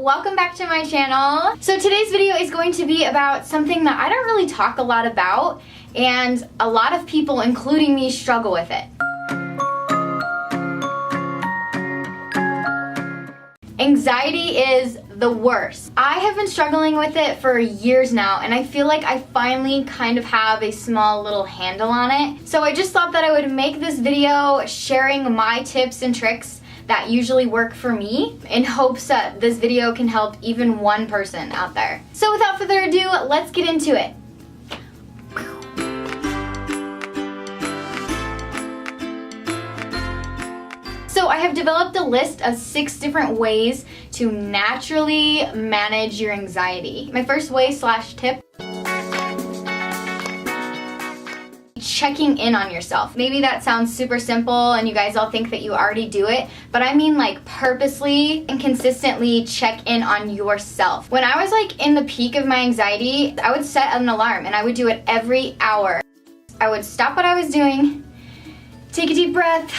welcome back to my channel. So today's video is going to be about something that I don't really talk a lot about, and a lot of people, including me, struggle with it. Anxiety is the worst. I have been struggling with it for years now, and I feel like I finally kind of have a small little handle on it. So I just thought that I would make this video sharing my tips and tricks that usually work for me, in hopes that this video can help even one person out there. So without further ado, let's get into it. So I have developed a list of 6 different ways to naturally manage your anxiety. My first way / tip: checking in on yourself. Maybe that sounds super simple and you guys all think that you already do it, but I mean like purposely and consistently check in on yourself. When I was like in the peak of my anxiety, I would set an alarm and I would do it every hour. I would stop what I was doing, take a deep breath,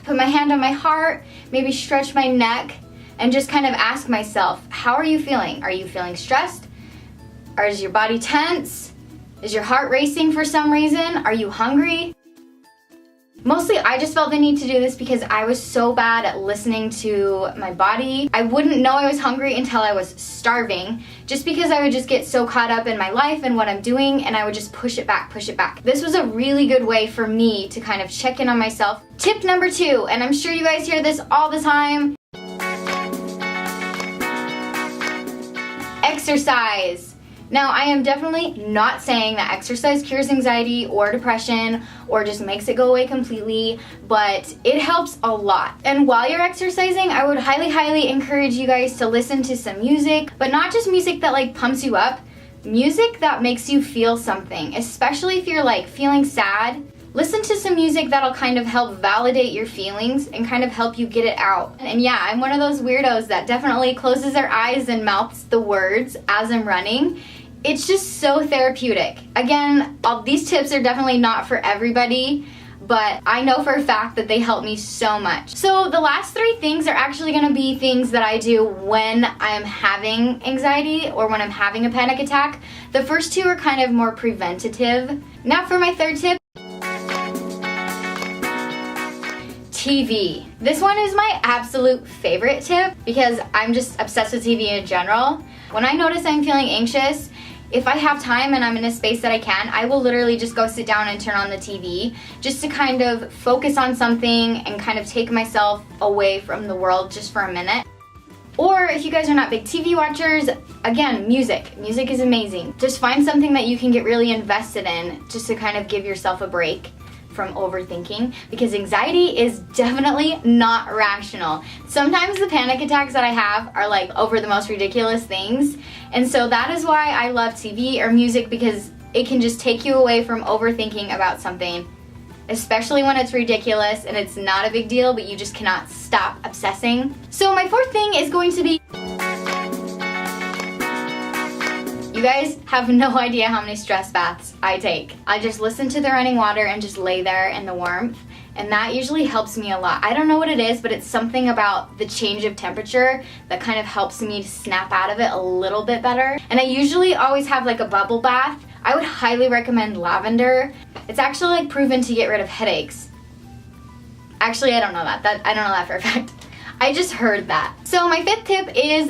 put my hand on my heart, maybe stretch my neck, and just kind of ask myself, how are you feeling? Are you feeling stressed? Or is your body tense? Is your heart racing for some reason? Are you hungry? Mostly I just felt the need to do this because I was so bad at listening to my body. I wouldn't know I was hungry until I was starving, just because I would just get so caught up in my life and what I'm doing, and I would just push it back. This was a really good way for me to kind of check in on myself. Tip number 2, and I'm sure you guys hear this all the time: exercise. Now, I am definitely not saying that exercise cures anxiety or depression or just makes it go away completely, but it helps a lot. And while you're exercising, I would highly encourage you guys to listen to some music, but not just music that like pumps you up, music that makes you feel something, especially if you're like feeling sad. Listen to some music that'll kind of help validate your feelings and kind of help you get it out. And yeah, I'm one of those weirdos that definitely closes their eyes and mouths the words as I'm running. It's just so therapeutic. Again, all these tips are definitely not for everybody, but I know for a fact that they help me so much. So the last 3 things are actually gonna be things that I do when I'm having anxiety or when I'm having a panic attack. The first 2 are kind of more preventative. Now for my third tip: TV. This one is my absolute favorite tip because I'm just obsessed with TV in general. When I notice I'm feeling anxious, if I have time and I'm in a space that I can, I will literally just go sit down and turn on the TV just to kind of focus on something and kind of take myself away from the world just for a minute. Or if you guys are not big TV watchers, again, music. Music is amazing. Just find something that you can get really invested in just to kind of give yourself a break from overthinking, because anxiety is definitely not rational. Sometimes the panic attacks that I have are like over the most ridiculous things, and so that is why I love TV or music, because it can just take you away from overthinking about something, especially when it's ridiculous and it's not a big deal, but you just cannot stop obsessing. So my 4th thing is going to be: you guys have no idea how many stress baths I take. I just listen to the running water and just lay there in the warmth, and that usually helps me a lot. I don't know what it is, but it's something about the change of temperature that kind of helps me to snap out of it a little bit better. And I usually always have like a bubble bath. I would highly recommend lavender. It's actually like proven to get rid of headaches. Actually, I don't know that. I don't know that for a fact. I just heard that. So my 5th tip is: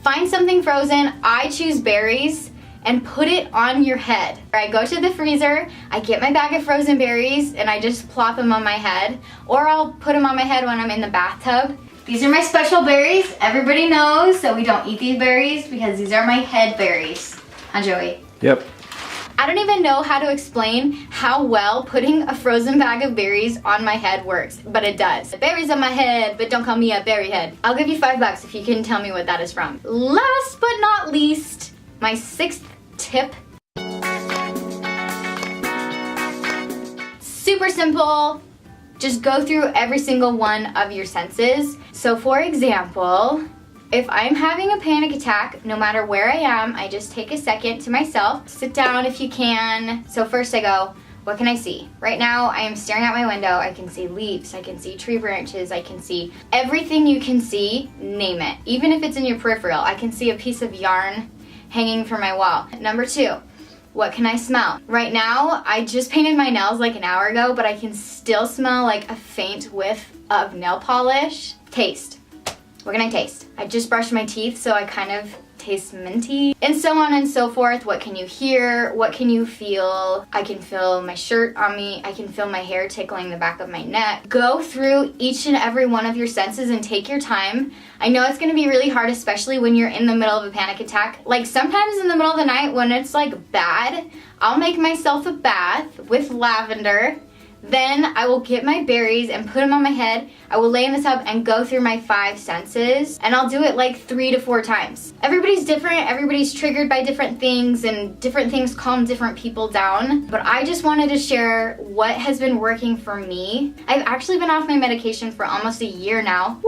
find something frozen. I choose berries, and put it on your head. I go to the freezer, I get my bag of frozen berries, and I just plop them on my head, or I'll put them on my head when I'm in the bathtub. These are my special berries. Everybody knows that we don't eat these berries because these are my head berries. Huh, Joey? Yep. I don't even know how to explain how well putting a frozen bag of berries on my head works, but it does. Berries on my head, but don't call me a berry head. I'll give you $5 if you can tell me what that is from. Last but not least, my 6th tip. Super simple. Just go through every single one of your senses. So for example, if I'm having a panic attack, no matter where I am, I just take a second to myself. Sit down if you can. So first I go, What can I see? Right now, I am staring out my window. I can see leaves, I can see tree branches, I can see everything you can see, name it. Even if it's in your peripheral, I can see a piece of yarn hanging from my wall. Number 2, what can I smell? Right now, I just painted my nails like an hour ago, but I can still smell like a faint whiff of nail polish. Taste. What can I taste? I just brushed my teeth, so I kind of taste minty, and so on and so forth. What can you hear? What can you feel? I can feel my shirt on me. I can feel my hair tickling the back of my neck. Go through each and every one of your senses and take your time. I know it's gonna be really hard, especially when you're in the middle of a panic attack. Like sometimes in the middle of the night when it's like bad, I'll make myself a bath with lavender. Then I will get my berries and put them on my head. I will lay in the tub and go through my 5 senses, and I'll do it like 3 to 4 times. Everybody's different, everybody's triggered by different things, and different things calm different people down. But I just wanted to share what has been working for me. I've actually been off my medication for almost a year now.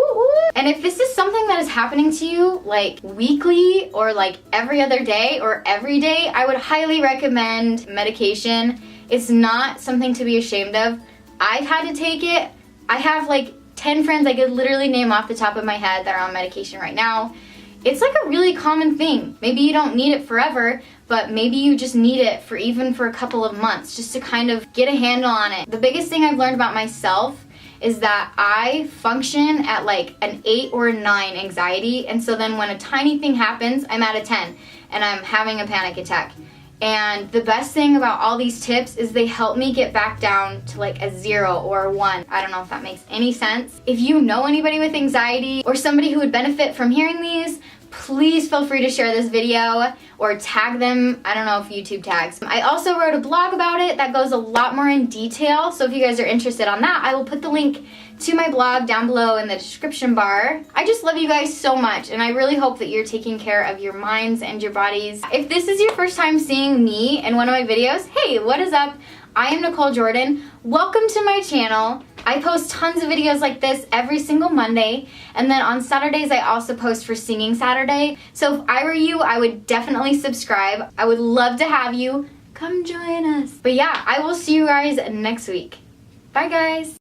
And if this is something that is happening to you like weekly or like every other day or every day, I would highly recommend medication. It's not something to be ashamed of. I've had to take it. I have like 10 friends I could literally name off the top of my head that are on medication right now. It's like a really common thing. Maybe you don't need it forever, but maybe you just need it for even for a couple of months just to kind of get a handle on it. The biggest thing I've learned about myself is that I function at like an 8 or a 9 anxiety, and so then when a tiny thing happens, I'm at a 10 and I'm having a panic attack. And the best thing about all these tips is they help me get back down to like a 0 or a 1. I don't know if that makes any sense. If you know anybody with anxiety or somebody who would benefit from hearing these, please feel free to share this video or tag them. I don't know if YouTube tags. I also wrote a blog about it that goes a lot more in detail. So if you guys are interested on that, I will put the link to my blog down below in the description bar. I just love you guys so much, and I really hope that you're taking care of your minds and your bodies. If this is your first time seeing me in one of my videos, hey, what is up? I am Nicole Jordan. Welcome to my channel. I post tons of videos like this every single Monday, and then on Saturdays I also post for Singing Saturday. So if I were you, I would definitely subscribe. I would love to have you. Come join us. But yeah, I will see you guys next week. Bye guys.